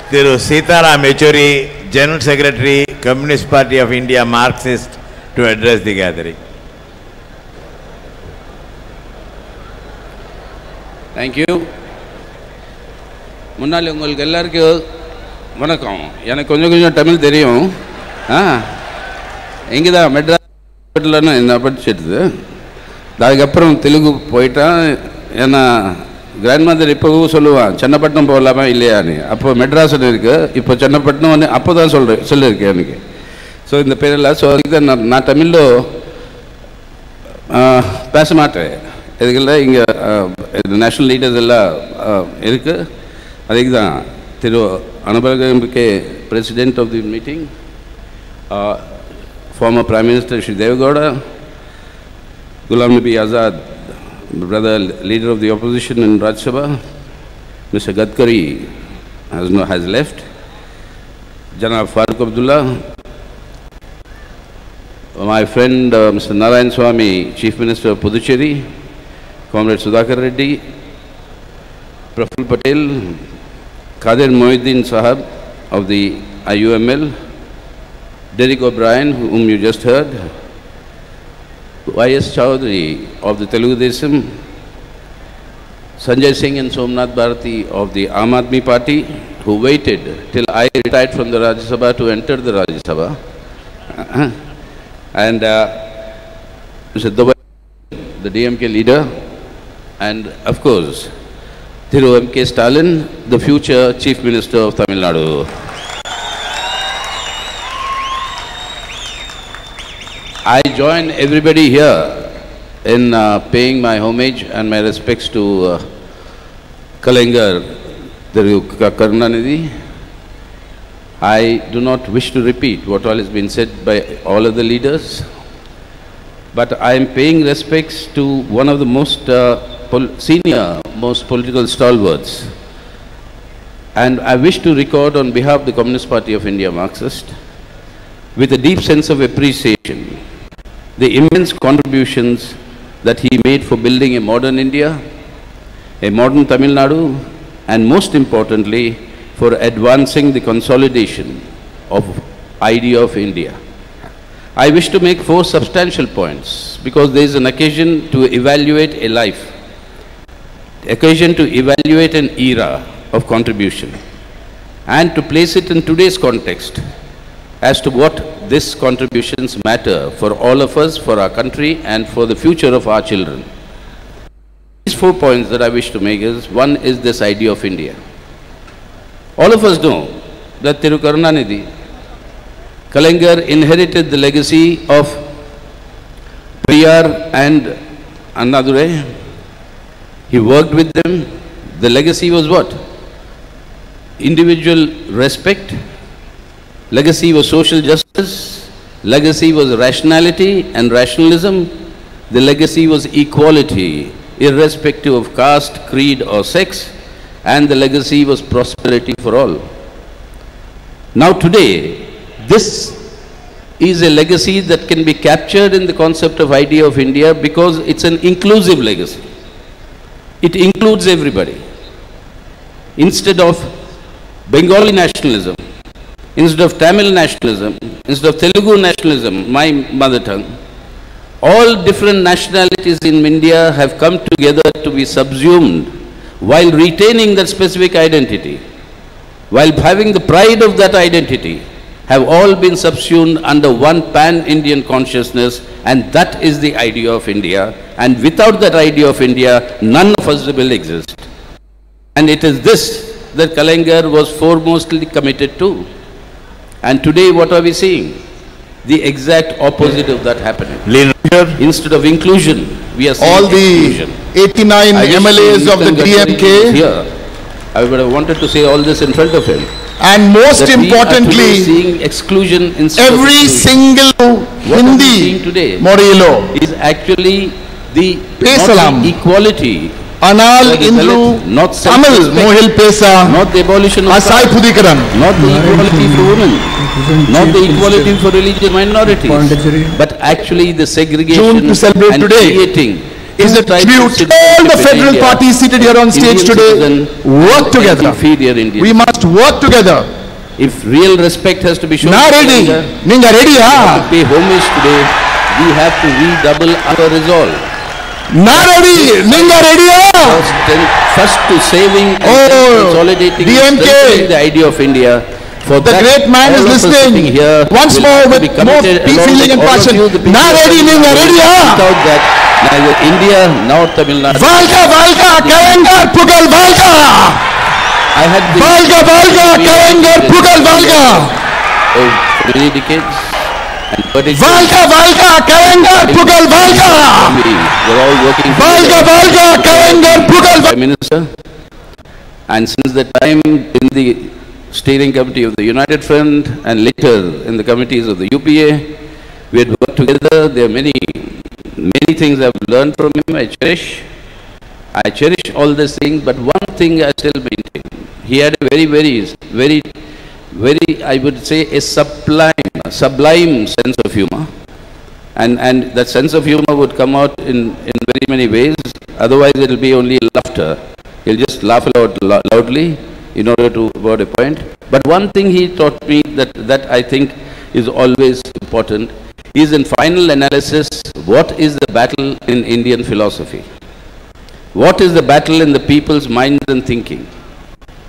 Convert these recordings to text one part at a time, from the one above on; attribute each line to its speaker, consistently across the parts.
Speaker 1: Thiru Sitaram Yechury, General Secretary, Communist Party of India, Marxist, to address the gathering.
Speaker 2: Thank you. முன்னால உங்களுக்கு எல்லாருக்கும் வணக்கம். எனக்கு கொஞ்சம் தமிழ் தெரியும். இங்கே தான் மெட்ராஸ்லன்னு என்ன படிச்சிடுது. அதுக்கப்புறம் தெலுங்கு போயிட்டான். ஏன்னா கிராண்ட்மதர் இப்போவும் சொல்லுவான் சென்னப்பட்டினம் போகலாமா இல்லையான்னு. அப்போ மெட்ராஸ்னு இருக்குது, இப்போ சென்னப்பட்டினம் அப்போ தான் சொல்லியிருக்கேன் எனக்கு. ஸோ இந்த பேரெல்லாம் ஸோ அதுக்கு நான் தமிழில் பேச மாட்டேன். இதுக்கெல்லாம் இங்கே நேஷ்னல் லீடர்ஸ் எல்லாம் இருக்குது. அதுக்கு தான் திரு அனுபவகே president of the meeting, former Prime Minister Shri Devgowda, Ghulam Nabi Azad, brother leader of the opposition in Rajya Sabha, Mr. Gadkari has left, Janab Farooq Abdullah, my friend Mr. Narayan Swamy, Chief Minister of Puducherry, Comrade Sudhakar Reddy, Praful Patel, Kadir Mohiuddin Sahab of the IUML, Derek O'Brien, whom you just heard, Y.S. Chowdhury of the Telugu Desam, Sanjay Singh and Somnath Bharati of the Aam Aadmi Party, who waited till I retired from the Rajya Sabha to enter the Rajya Sabha, and Mr. Dubai, the DMK leader, and of course, Thiru M.K. Stalin, the future Chief Minister of Tamil Nadu. I join everybody here in paying my homage and my respects to Kalingar, Karunanithi. I do not wish to repeat what all has been said by all of the leaders, but I am paying respects to one of the most senior, most political stalwarts. And I wish to record on behalf of the Communist Party of India, Marxist, with a deep sense of appreciation, the immense contributions that he made for building a modern India, a modern Tamil Nadu, and most importantly, for advancing the consolidation of idea of India. I wish to make 4 substantial points, because there is an occasion to evaluate a life, occasion to evaluate an era of contribution, and to place it in today's context as to what these contributions matter for all of us, for our country, and for the future of our children. These 4 points that I wish to make is, one is this idea of India. All of us know that Thiru Karunanithi, Kalingar inherited the legacy of Periyar and Annadurai. He worked with them. The legacy was what? Individual respect. Legacy was social justice. Legacy was rationality and rationalism. The legacy was equality, irrespective of caste, creed or sex. And the legacy was prosperity for all. Now today, this is a legacy that can be captured in the concept of idea of India, because it's an inclusive legacy. It includes everybody. Instead of Bengali nationalism, instead of Tamil nationalism, instead of Telugu nationalism, my mother tongue, all different nationalities in India have come together to be subsumed while retaining that specific identity, while having the pride of that identity, have all been subsumed under one pan-Indian consciousness, and that is the idea of India. And without that idea of India, none of us will exist. And it is this that Kalingar was foremostly committed to. And today, what are we seeing? The exact opposite of that happening. Instead of inclusion, we are seeing
Speaker 3: all
Speaker 2: exclusion.
Speaker 3: The 89 MLAs of the DMK.
Speaker 2: Here, I would have wanted to say all this in front of him.
Speaker 3: And most importantly,
Speaker 2: seeing exclusion
Speaker 3: every single Hindi Morilo
Speaker 2: is actually the equality.
Speaker 3: Anal Indru Tamil Mohil Pesa,
Speaker 2: not the abolition of
Speaker 3: Asai Pudikaran,
Speaker 2: not the equality for women, not the equality for religious minorities, but actually the segregation
Speaker 3: to celebrate
Speaker 2: and
Speaker 3: today.
Speaker 2: creating
Speaker 3: is a tribute. All the federal parties seated here on stage today work together. We must work together.
Speaker 2: If real respect has to be shown,
Speaker 3: ready. Ninga ready,
Speaker 2: to pay homage today, we have to redouble our resolve.
Speaker 3: Ready. Ninga ready,
Speaker 2: First to saving and consolidating the idea of India. For
Speaker 3: the great man is listening here once more with more feeling and passion. Ready, Ninga ready,
Speaker 2: without that, neither India nor Tamil Nadu.
Speaker 3: Valga, Kalingar, Pugal, Valga!
Speaker 2: I had
Speaker 3: Valga, Kalingar, Pugal, Valga!
Speaker 2: For many decades. And
Speaker 3: Valga, Kalingar, Pugal, Valga!
Speaker 2: We're all working
Speaker 3: Valga, Kalingar, Pugal, Valga!
Speaker 2: Prime Minister. And since the time in the steering committee of the United Front and later in the committees of the UPA, we had worked together. There are many things I've learned from him. I cherish all these things, but one thing I still maintain. He had a very, I would say, a sublime sense of humor. And that sense of humor would come out in very many ways. Otherwise, it will be only laughter. He'll just laugh loudly in order to avoid a point. But one thing he taught me that I think is always important is, in final analysis, what is the battle in Indian philosophy? What is the battle in the people's minds and thinking?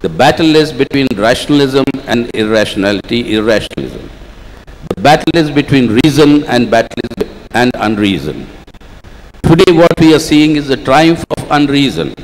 Speaker 2: The battle is between rationalism and irrationalism. The battle is between reason and unreason. Today what we are seeing is the triumph of unreason.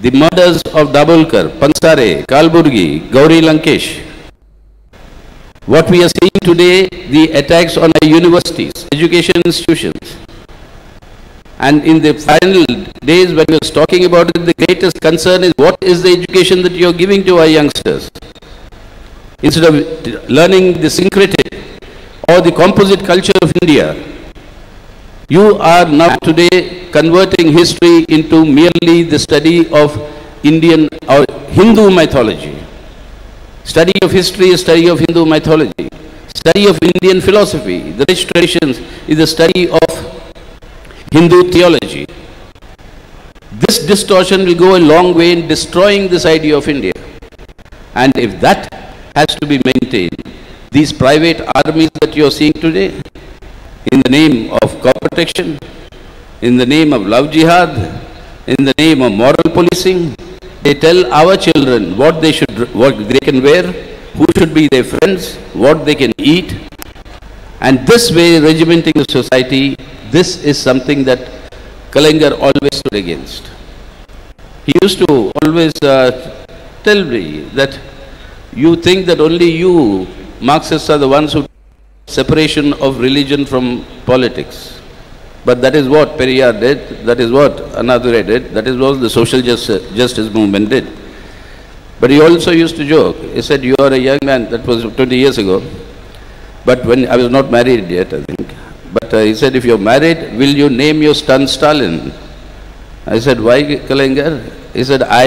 Speaker 2: The murders of Dabholkar, Pansare, Kalburgi, Gauri Lankesh. What we are seeing today, the attacks on our universities, education institutions. And in the final days when we are talking about it, the greatest concern is what is the education that you are giving to our youngsters? Instead of learning the syncretic or the composite culture of India, you are now today converting history into merely the study of Indian or Hindu mythology. Study of history is study of Hindu mythology. Study of Indian philosophy, the rich traditions, is the study of Hindu theology. This distortion will go a long way in destroying this idea of India. And if that has to be maintained, these private armies that you are seeing today, in the name of crop protection, in the name of love jihad, in the name of moral policing, they tell our children what they can wear, who should be their friends, what they can eat. And this way, regimenting the society, this is something that Kalingar always stood against. He used to always tell me that you think that only you, Marxists, are the ones who separation of religion from politics. But that is what Periyar did, that is what Anadure did, that is what the social justice movement did. But he also used to joke. He said, you are a young man, that was 20 years ago. But when I was not married yet, I think. But he said, if you're married, will you name your son Stalin? I said, why, Kalingar? He said, I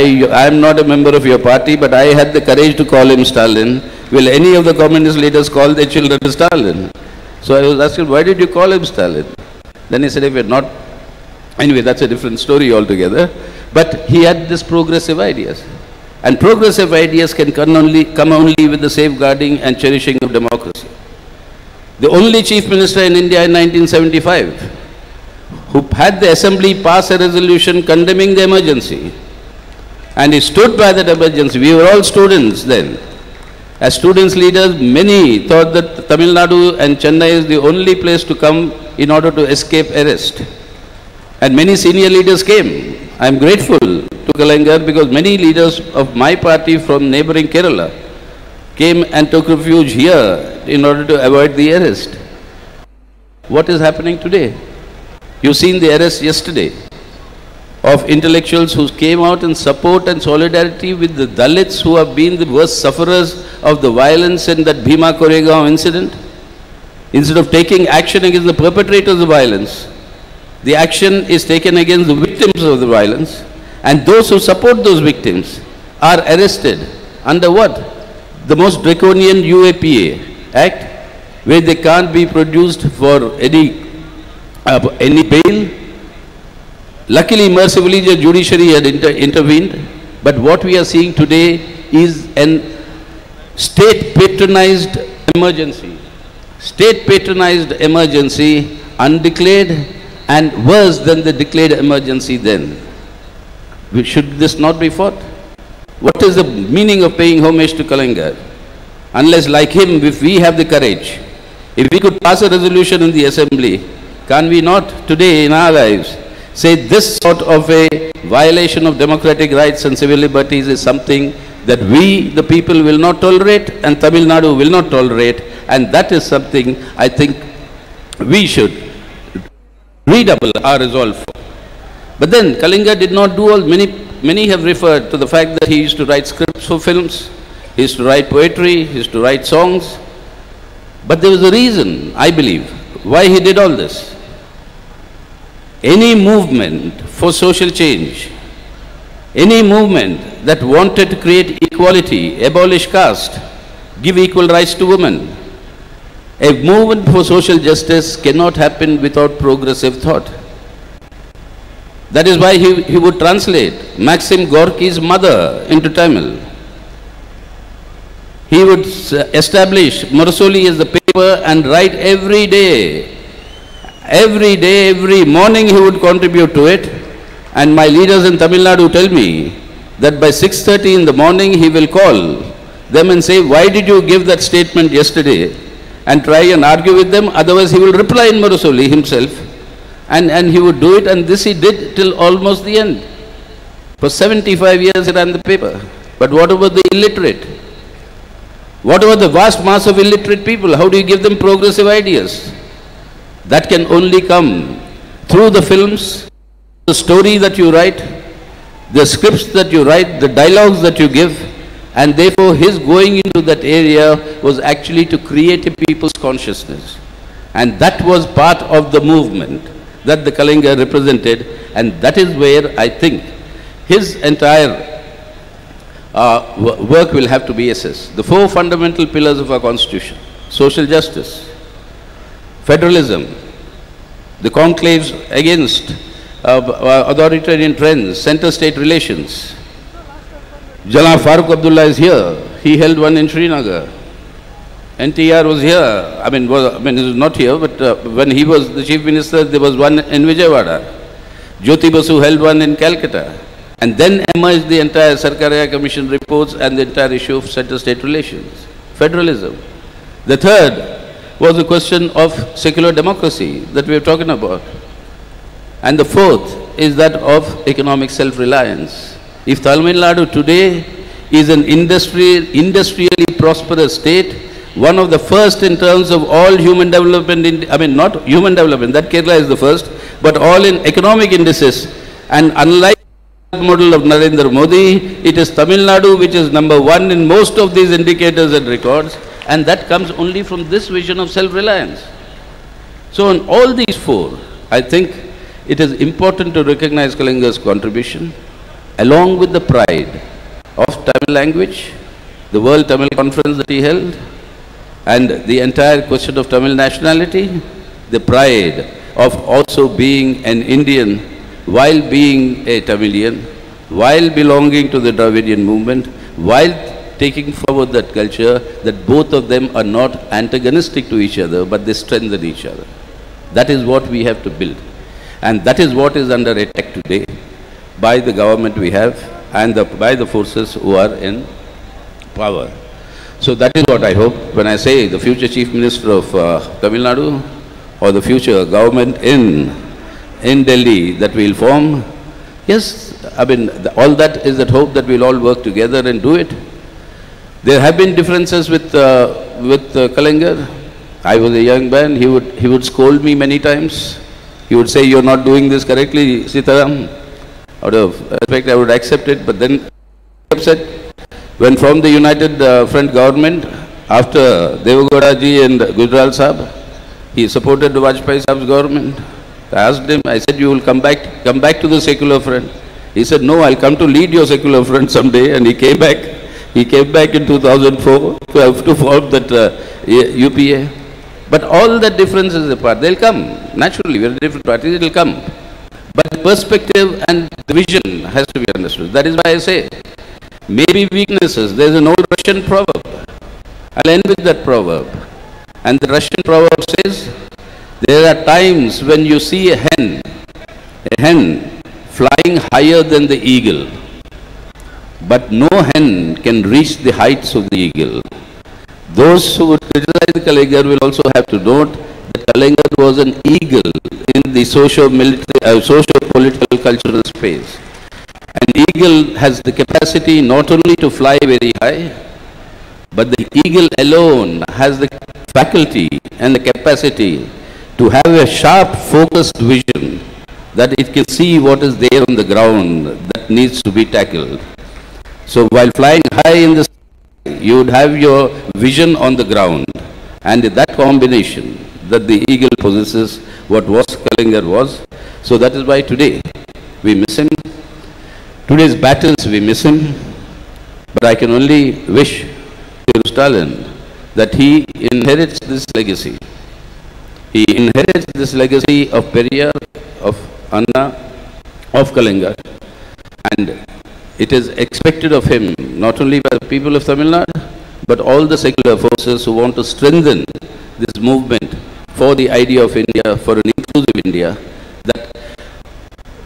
Speaker 2: am not a member of your party, but I had the courage to call him Stalin. Will any of the communist leaders call their children Stalin? So I was asking, why did you call him Stalin? Then he said, if you're not... Anyway, that's a different story altogether. But he had this progressive ideas. And progressive ideas can come only with the safeguarding and cherishing of democracy. The only chief minister in India in 1975 who had the assembly pass a resolution condemning the emergency. And he stood by that emergency. We were all students then. As students leaders, many thought that Tamil Nadu and Chennai is the only place to come in order to escape arrest. And many senior leaders came. I am grateful to Kalingar because many leaders of my party from neighboring Kerala came and took refuge here in order to avoid the arrest. What is happening today? You've seen the arrest yesterday of intellectuals who came out in support and solidarity with the Dalits who have been the worst sufferers of the violence in that Bhima Koregaon incident. Instead of taking action against the perpetrators of violence, the action is taken against the victims of the violence, and those who support those victims are arrested under what? The most draconian UAPA Act, where they can't be produced for any bail, Luckily, mercifully, the judiciary had intervened. But what we are seeing today is an state-patronized emergency. State-patronized emergency, undeclared, and worse than the declared emergency then. Should this not be fought? What is the meaning of paying homage to Kalingar? Unless, like him, if we have the courage, if we could pass a resolution in the assembly, can we not today in our lives say this sort of a violation of democratic rights and civil liberties is something that we, the people, will not tolerate and Tamil Nadu will not tolerate, and that is something I think we should redouble our resolve for. But then Kalingar did not do all, many have referred to the fact that he used to write scripts for films, he used to write poetry, he used to write songs. But there was a reason, I believe, why he did all this. Any movement for social change, any movement that wanted to create equality, abolish caste, give equal rights to women, a movement for social justice cannot happen without progressive thought. That is why he would translate Maxim Gorky's mother into Tamil. He would establish Mursoli as the paper and write every day. Every day, every morning he would contribute to it. And my leaders in Tamil Nadu tell me that by 6:30 in the morning he will call them and say, why did you give that statement yesterday? And try and argue with them. Otherwise he will reply in Mursoli himself. And he would do it, and this he did till almost the end. For 75 years he ran the paper. But what about the illiterate? What about the vast mass of illiterate people? How do you give them progressive ideas? That can only come through the films, the story that you write, the scripts that you write, the dialogues that you give, and therefore his going into that area was actually to create a people's consciousness. And that was part of the movement that the Kalingar represented, and that is where I think his entire work will have to be assessed. The four fundamental pillars of our constitution: social justice, federalism, the conclaves against authoritarian trends, center-state relations. Jala Farooq Abdullah is here. He held one in Srinagar. NTR was here. I mean, he was not here, but when he was the chief minister, there was one in Vijayawada. Jyoti Basu held one in Calcutta. And then emerged the entire Sarkaria Commission reports and the entire issue of center-state relations, federalism. The third was the question of secular democracy that we are talking about. And the fourth is that of economic self-reliance. If Tamil Nadu today is an industrially prosperous state, one of the first in terms of all human development, not human development, that Kerala is the first, but all in economic indices. And unlike the model of Narendra Modi, it is Tamil Nadu which is number one in most of these indicators and records, and that comes only from this vision of self-reliance. So on all these four, I think it is important to recognize Kalingar's contribution, along with the pride of Tamil language, the World Tamil Conference that he held, and the entire question of Tamil nationality, the pride of also being an Indian while being a Tamilian, while belonging to the Dravidian movement, while taking forward that culture, that both of them are not antagonistic to each other, but they strengthen each other. That is what we have to build. And that is what is under attack today by the government we have and by the forces who are in power. So that is what I hope when I say the future Chief Minister of Tamil Nadu or the future government in Delhi that we will form. Yes, all that is that hope that we will all work together and do it. There have been differences with Kalingar. I was a young man. He would scold me many times. He would say, "You are not doing this correctly, Sitaram." Out of respect, I would accept it. But then upset when from the United Front government, after Devagowda ji and Gujral Sahab, he supported the Vajpayee Sahab's government. I asked him, I said, "You will come back to the secular front." He said, "No, I'll come to lead your secular front someday." And he came back. He came back in 2004 to form that UPA. But all the differences apart, they'll come. Naturally, we're different parties, it'll come. But the perspective and the vision has to be understood. That is why I say, maybe weaknesses. There's an old Russian proverb. I'll end with that proverb. And the Russian proverb says, there are times when you see a hen flying higher than the eagle. But no hen can reach the heights of the eagle. Those who would criticize the Kalingar will also have to note that Kalingar was an eagle in the socio-political cultural space. An eagle has the capacity not only to fly very high, but the eagle alone has the faculty and the capacity to have a sharp, focused vision that it can see what is there on the ground that needs to be tackled. So while flying high in the sky, you would have your vision on the ground. And that combination that the eagle possesses, what was Kalingar was. So that is why today we miss him. Today's battles we miss him. But I can only wish to Stalin that he inherits this legacy. He inherits this legacy of Periyar, of Anna, of Kalingar. And it is expected of him, not only by the people of Tamil Nadu, but all the secular forces who want to strengthen this movement for the idea of India, for an inclusive India, that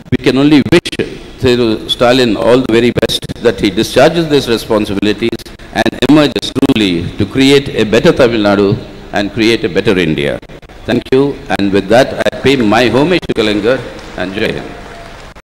Speaker 2: we can only wish to Stalin all the very best, that he discharges these responsibilities and emerges truly to create a better Tamil Nadu and create a better India. Thank you, and with that I pay my homage to Kalingar and Jai Hind.